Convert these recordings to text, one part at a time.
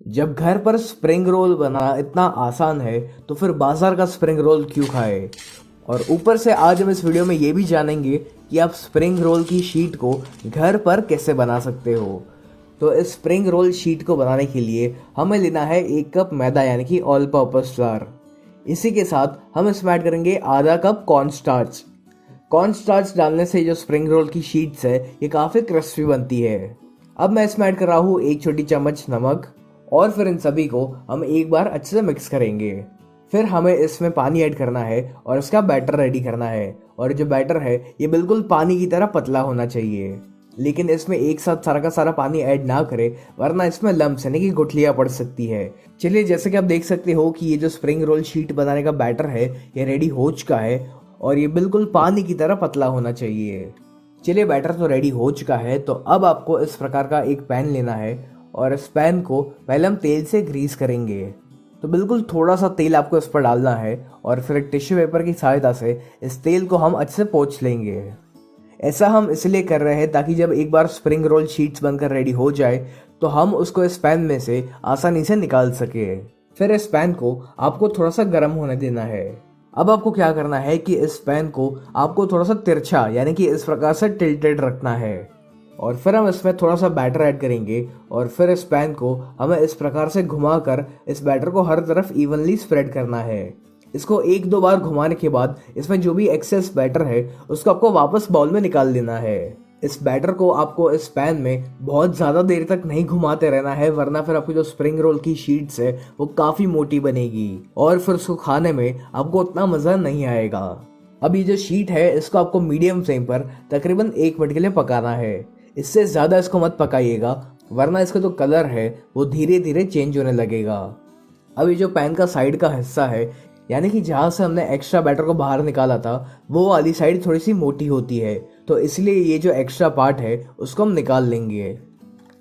जब घर पर स्प्रिंग रोल बनाना इतना आसान है तो फिर बाजार का स्प्रिंग रोल क्यों खाए। और ऊपर से आज हम इस वीडियो में ये भी जानेंगे कि आप स्प्रिंग रोल की शीट को घर पर कैसे बना सकते हो। तो इस स्प्रिंग रोल शीट को बनाने के लिए हमें लेना है 1 कप मैदा यानी कि ऑल पर्पस फ्लावर। इसी के साथ हम इसमें ऐड करेंगे आधा cup corn starch. Corn starch डालने से जो स्प्रिंग रोल की शीट्स है ये काफ़ी क्रिस्पी बनती है। अब मैं इसमें ऐड कर रहा हूँ 1 छोटी चम्मच नमक और फिर इन सभी को हम एक बार अच्छे से मिक्स करेंगे। फिर हमें इसमें पानी ऐड करना है और इसका बैटर रेडी करना है। और जो बैटर है ये बिल्कुल पानी की तरह पतला होना चाहिए, लेकिन इसमें एक साथ सारा का सारा पानी ऐड ना करें वरना इसमें लम्स यानी कि गुठलियाँ पड़ सकती है। चलिए, जैसे कि आप देख सकते हो कि ये जो स्प्रिंग रोल शीट बनाने का बैटर है ये रेडी हो चुका है और ये बिल्कुल पानी की तरह पतला होना चाहिए। चलिए, बैटर तो रेडी हो चुका है। तो अब आपको इस प्रकार का एक पैन लेना है और इस पैन को पहले हम तेल से ग्रीस करेंगे। तो बिल्कुल थोड़ा सा तेल आपको इस पर डालना है और फिर एक टिश्यू पेपर की सहायता से इस तेल को हम अच्छे से पोंछ लेंगे। ऐसा हम इसलिए कर रहे हैं ताकि जब एक बार स्प्रिंग रोल शीट्स बनकर रेडी हो जाए तो हम उसको इस पैन में से आसानी से निकाल सके। फिर इस पैन को आपको थोड़ा सा गर्म होने देना है। अब आपको क्या करना है कि इस पैन को आपको थोड़ा सा तिरछा यानी कि इस प्रकार से टिल्टेड रखना है और फिर हम इसमें थोड़ा सा बैटर ऐड करेंगे और फिर इस पैन को हमें इस प्रकार से घुमाकर इस बैटर को हर तरफ इवनली स्प्रेड करना है। इसको 1-2 बार घुमाने के बाद इसमें जो भी एक्सेस बैटर है उसको आपको वापस बाउल में निकाल लेना है। इस बैटर को आपको इस पैन में बहुत ज़्यादा देर तक नहीं घुमाते रहना है वरना फिर आपकी जो स्प्रिंग रोल की शीट्स है वो काफ़ी मोटी बनेगी और फिर उसको खाने में आपको उतना मज़ा नहीं आएगा। अब ये जो शीट है इसको आपको मीडियम फ्लेम पर तकरीबन 1 मिनट के लिए पकाना है। इससे ज़्यादा इसको मत पकाइएगा वरना इसका जो कलर है वो धीरे धीरे चेंज होने लगेगा। अब ये जो पैन का साइड का हिस्सा है यानी कि जहाँ से हमने एक्स्ट्रा बैटर को बाहर निकाला था वो वाली साइड थोड़ी सी मोटी होती है, तो इसलिए ये जो एक्स्ट्रा पार्ट है उसको हम निकाल लेंगे।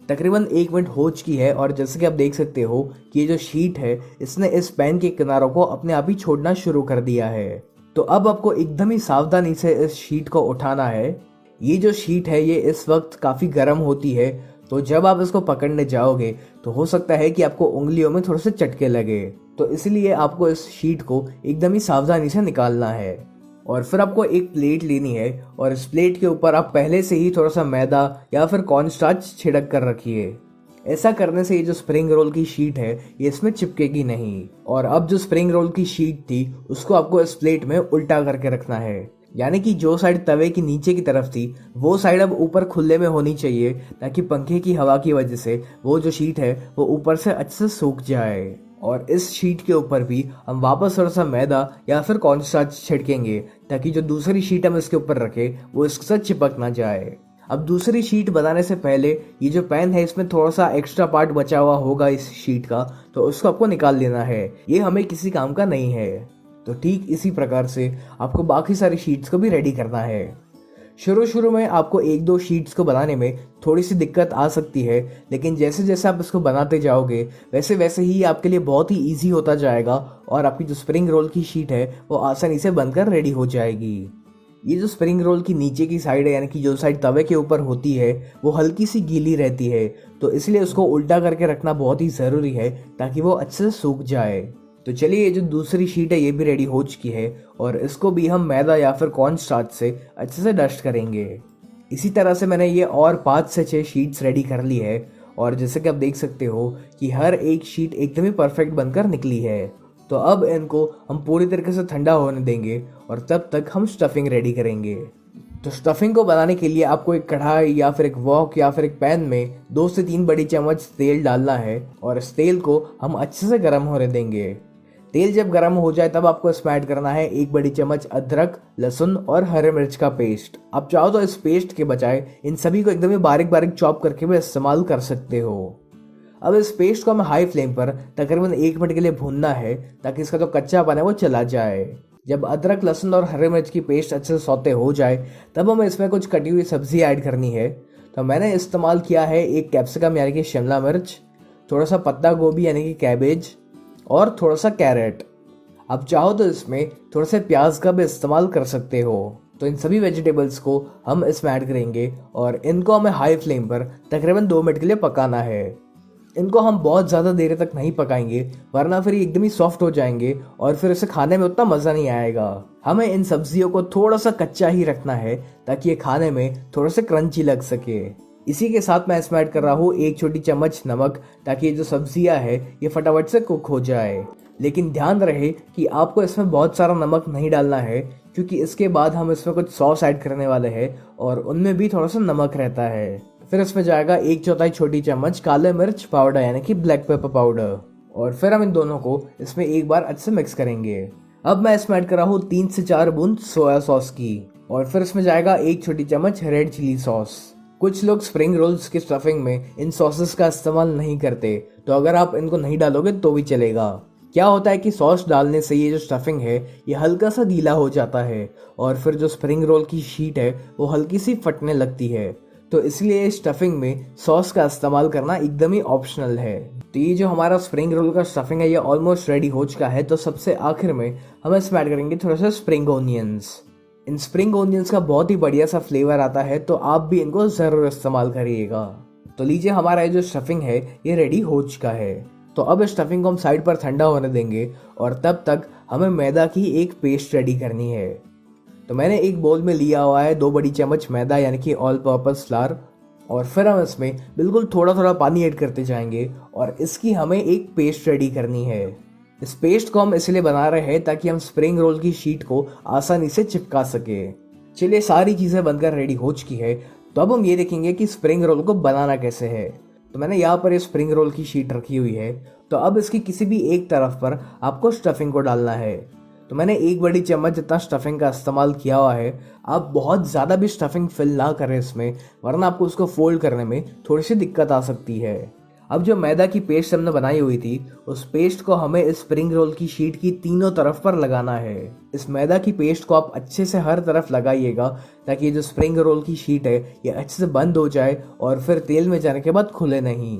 तकरीबन 1 मिनट हो चुकी है और जैसे कि आप देख सकते हो कि ये जो शीट है इसने इस पैन के किनारों को अपने आप ही छोड़ना शुरू कर दिया है। तो अब आपको एकदम ही सावधानी से इस शीट को उठाना है। ये जो शीट है ये इस वक्त काफ़ी गर्म होती है, तो जब आप इसको पकड़ने जाओगे तो हो सकता है कि आपको उंगलियों में थोड़े से चटके लगे। तो इसलिए आपको इस शीट को एकदम ही सावधानी से निकालना है। और फिर आपको एक प्लेट लेनी है और इस प्लेट के ऊपर आप पहले से ही थोड़ा सा मैदा या फिर कॉर्न स्टार्च छिड़क कर रखिए। ऐसा करने से ये जो स्प्रिंग रोल की शीट है ये इसमें चिपकेगी नहीं। और अब जो स्प्रिंग रोल की शीट थी उसको आपको इस प्लेट में उल्टा करके रखना है, यानी कि जो साइड तवे की नीचे की तरफ थी वो साइड अब ऊपर खुले में होनी चाहिए ताकि पंखे की हवा की वजह से वो जो शीट है वो ऊपर से अच्छे से सूख जाए। और इस शीट के ऊपर भी हम वापस थोड़ा सा मैदा या फिर कॉर्न स्टार्च छिड़केंगे ताकि जो दूसरी शीट हम इसके ऊपर रखे वो इसके साथ चिपक ना जाए। अब दूसरी शीट बनाने से पहले ये जो पैन है इसमें थोड़ा सा एक्स्ट्रा पार्ट बचा हुआ होगा इस शीट का, तो उसको आपको निकाल लेना है। ये हमें किसी काम का नहीं है। तो ठीक इसी प्रकार से आपको बाकी सारी शीट्स को भी रेडी करना है। शुरू में आपको 1-2 शीट्स को बनाने में थोड़ी सी दिक्कत आ सकती है, लेकिन जैसे जैसे आप इसको बनाते जाओगे वैसे वैसे ही आपके लिए बहुत ही ईजी होता जाएगा और आपकी जो स्प्रिंग रोल की शीट है वो आसानी से बनकर रेडी हो जाएगी। ये जो स्प्रिंग रोल की नीचे की साइड है यानी कि जो साइड तवे के ऊपर होती है वो हल्की सी गीली रहती है, तो इसलिए उसको उल्टा करके रखना बहुत ही ज़रूरी है ताकि वो अच्छे से सूख जाए। तो चलिए, ये जो दूसरी शीट है ये भी रेडी हो चुकी है और इसको भी हम मैदा या फिर कॉर्न स्टार्च से अच्छे से डस्ट करेंगे। इसी तरह से मैंने ये और 5 से 6 शीट्स रेडी कर ली है और जैसे कि आप देख सकते हो कि हर एक शीट एकदम ही परफेक्ट बनकर निकली है। तो अब इनको हम पूरी तरीके से ठंडा होने देंगे और तब तक हम स्टफिंग रेडी करेंगे। तो स्टफिंग को बनाने के लिए आपको एक कढ़ाई या फिर एक वॉक या फिर एक पैन में 2 से 3 बड़ी चम्मच तेल डालना है और इस तेल को हम अच्छे से गर्म होने देंगे। तेल जब गर्म हो जाए तब आपको इसमें ऐड करना है 1 बड़ी चम्मच अदरक, लहसुन और हरे मिर्च का पेस्ट। आप चाहो तो इस पेस्ट के बजाय इन सभी को एकदम ही बारीक बारीक चॉप करके भी इस्तेमाल कर सकते हो। अब इस पेस्ट को हमें हाई फ्लेम पर तकरीबन 1 मिनट के लिए भूनना है ताकि इसका जो कच्चापन है वो चला जाए। जब अदरक, लहसुन और हरे मिर्च की पेस्ट अच्छे से सौते हो जाए तब हमें इसमें कुछ कटी हुई सब्जी ऐड करनी है। तो मैंने इस्तेमाल किया है 1 कैप्सिकम यानी कि शिमला मिर्च, थोड़ा सा पत्ता गोभी यानी कि कैबेज और थोड़ा सा कैरेट। आप चाहो तो इसमें थोड़ा सा प्याज का भी इस्तेमाल कर सकते हो। तो इन सभी वेजिटेबल्स को हम इसमें ऐड करेंगे और इनको हमें हाई फ्लेम पर तकरीबन 2 मिनट के लिए पकाना है। इनको हम बहुत ज़्यादा देर तक नहीं पकाएंगे वरना फिर ये एकदम ही सॉफ्ट हो जाएंगे और फिर इसे खाने में उतना मज़ा नहीं आएगा। हमें इन सब्जियों को थोड़ा सा कच्चा ही रखना है ताकि ये खाने में थोड़ा सा क्रंची लग सके। इसी के साथ मैं इसमें ऐड कर रहा हूँ 1 छोटी चम्मच नमक, ताकि ये जो सब्जियां है ये फटाफट से कुक हो जाए। लेकिन ध्यान रहे कि आपको इसमें बहुत सारा नमक नहीं डालना है, क्योंकि इसके बाद हम इसमें कुछ सॉस ऐड करने वाले हैं और उनमें भी थोड़ा सा नमक रहता है। फिर इसमें जाएगा 1/4 छोटी चम्मच काले मिर्च पाउडर यानी कि ब्लैक पेपर पाउडर, और फिर हम इन दोनों को इसमें एक बार अच्छे से मिक्स करेंगे। अब मैं इसमें ऐड कर रहा हूँ 3 से 4 बूंद सोया सॉस की, और फिर इसमें जाएगा 1 छोटी चम्मच रेड चिली सॉस। कुछ लोग स्प्रिंग रोल्स की स्टफिंग में इन सॉसेस का इस्तेमाल नहीं करते, तो अगर आप इनको नहीं डालोगे तो भी चलेगा। क्या होता है कि सॉस डालने से ये जो स्टफिंग है ये हल्का सा गीला हो जाता है और फिर जो स्प्रिंग रोल की शीट है वो हल्की सी फटने लगती है, तो इसलिए स्टफिंग में सॉस का इस्तेमाल करना एकदम ही ऑप्शनल है। तो ये जो हमारा स्प्रिंग रोल का स्टफिंग है ये ऑलमोस्ट रेडी हो चुका है। तो सबसे आखिर में हम इसमें ऐड करेंगे थोड़ा सा स्प्रिंग ओनियंस। इन स्प्रिंग ओनियंस का बहुत ही बढ़िया सा फ्लेवर आता है, तो आप भी इनको ज़रूर इस्तेमाल करिएगा। तो लीजिए, हमारा ये जो स्टफिंग है ये रेडी हो चुका है। तो अब इस स्टफिंग को हम साइड पर ठंडा होने देंगे और तब तक हमें मैदा की एक पेस्ट रेडी करनी है। तो मैंने एक बोल में लिया हुआ है 2 बड़ी चम्मच मैदा यानी कि ऑल पर्पस फ्लावर, और फिर हम इसमें बिल्कुल थोड़ा थोड़ा पानी ऐड करते जाएंगे और इसकी हमें एक पेस्ट रेडी करनी है। इस पेस्ट को हम इसलिए बना रहे हैं ताकि हम स्प्रिंग रोल की शीट को आसानी से चिपका सके। चलिए, सारी चीज़ें बनकर रेडी हो चुकी है। तो अब हम ये देखेंगे कि स्प्रिंग रोल को बनाना कैसे है। तो मैंने यहाँ पर ये स्प्रिंग रोल की शीट रखी हुई है। तो अब इसकी किसी भी एक तरफ पर आपको स्टफिंग को डालना है। तो मैंने 1 बड़ी चम्मच जितना स्टफिंग का इस्तेमाल किया हुआ है। आप बहुत ज़्यादा भी स्टफिंग फिल ना करें इसमें, वरना आपको उसको फोल्ड करने में थोड़ी सी दिक्कत आ सकती है। अब जो मैदा की पेस्ट हमने बनाई हुई थी, उस पेस्ट को हमें इस स्प्रिंग रोल की शीट की तीनों तरफ पर लगाना है। इस मैदा की पेस्ट को आप अच्छे से हर तरफ लगाइएगा ताकि जो स्प्रिंग रोल की शीट है ये अच्छे से बंद हो जाए और फिर तेल में जाने के बाद खुले नहीं।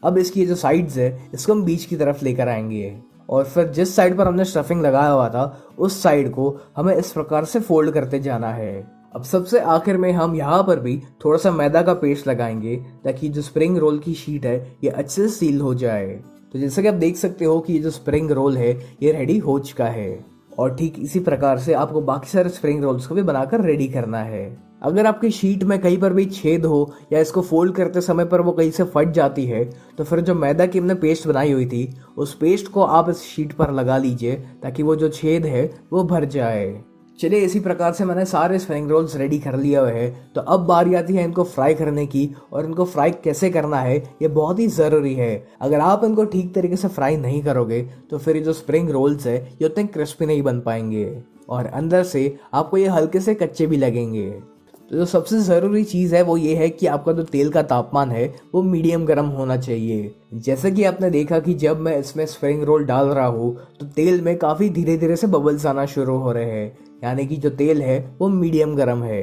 अब इसकी जो साइड्स है इसको हम बीच की तरफ लेकर आएंगे और फिर जिस साइड पर हमने स्टफिंग लगाया हुआ था उस साइड को हमें इस प्रकार से फोल्ड करते जाना है। अब सबसे आखिर में हम यहाँ पर भी थोड़ा सा मैदा का पेस्ट लगाएंगे ताकि जो स्प्रिंग रोल की शीट है ये अच्छे से सील हो जाए। तो जैसे कि आप देख सकते हो कि ये जो स्प्रिंग रोल है ये रेडी हो चुका है, और ठीक इसी प्रकार से आपको बाकी सारे स्प्रिंग रोल्स को भी बनाकर रेडी करना है। अगर आपकी शीट में कहीं पर भी छेद हो या इसको फोल्ड करते समय पर वो कहीं से फट जाती है, तो फिर जो मैदा की हमने पेस्ट बनाई हुई थी उस पेस्ट को आप इस शीट पर लगा लीजिए ताकि वो जो छेद है वो भर जाए। चलिए, इसी प्रकार से मैंने सारे स्प्रिंग रोल्स रेडी कर लिए हुए हैं। तो अब बारी आती है इनको फ्राई करने की, और इनको फ्राई कैसे करना है ये बहुत ही ज़रूरी है। अगर आप इनको ठीक तरीके से फ्राई नहीं करोगे तो फिर ये जो स्प्रिंग रोल्स है ये उतने क्रिस्पी नहीं बन पाएंगे और अंदर से आपको ये हल्के से कच्चे भी लगेंगे। तो जो सबसे ज़रूरी चीज़ है वो ये है कि आपका जो तेल का तापमान है वो मीडियम गर्म होना चाहिए। जैसे कि आपने देखा कि जब मैं इसमें स्प्रिंग रोल डाल रहा हूँ तो तेल में काफ़ी धीरे धीरे से बबल्स आना शुरू हो रहे हैं, यानी कि जो तेल है वो मीडियम गर्म है।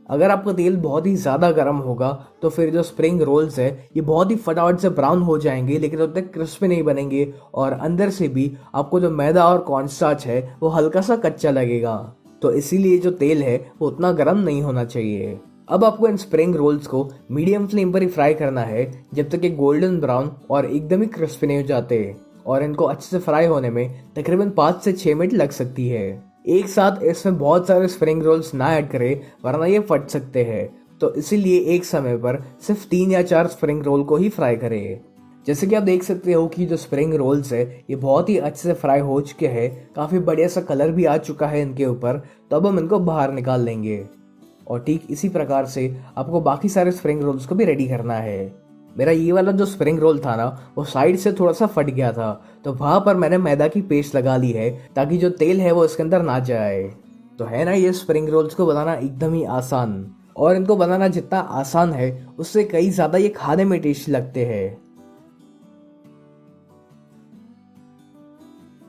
अगर आपका तेल बहुत ही ज़्यादा गर्म होगा तो फिर जो स्प्रिंग रोल्स है ये बहुत ही फटाफट से ब्राउन हो जाएंगे, लेकिन उतने क्रिस्पी नहीं बनेंगे और अंदर से भी आपको जो मैदा और कॉर्नस्टार्च है वो हल्का सा कच्चा लगेगा। तो इसीलिए जो तेल है वो उतना गर्म नहीं होना चाहिए। अब आपको इन स्प्रिंग रोल्स को मीडियम फ्लेम पर ही फ्राई करना है जब तक ये गोल्डन ब्राउन और एकदम ही क्रिस्पी नहीं हो जाते, और इनको अच्छे से फ्राई होने में तकरीबन 5 से 6 मिनट लग सकती है। एक साथ इसमें बहुत सारे स्प्रिंग रोल्स ना ऐड करें वरना ये फट सकते हैं, तो इसीलिए एक समय पर सिर्फ 3 या 4 स्प्रिंग रोल को ही फ्राई करें। जैसे कि आप देख सकते हो कि जो स्प्रिंग रोल्स है ये बहुत ही अच्छे से फ्राई हो चुके हैं, काफ़ी बढ़िया सा कलर भी आ चुका है इनके ऊपर। तो अब हम इनको बाहर निकाल लेंगे और ठीक इसी प्रकार से आपको बाकी सारे स्प्रिंग रोल्स को भी रेडी करना है। मेरा ये वाला जो स्प्रिंग रोल था ना वो साइड से थोड़ा सा फट गया था, तो वहाँ पर मैंने मैदा की पेस्ट लगा ली है ताकि जो तेल है वो इसके अंदर ना जाए। तो है ना, ये स्प्रिंग रोल्स को बनाना एकदम ही आसान, और इनको बनाना जितना आसान है उससे कई ज़्यादा ये खाने में टेस्टी लगते हैं।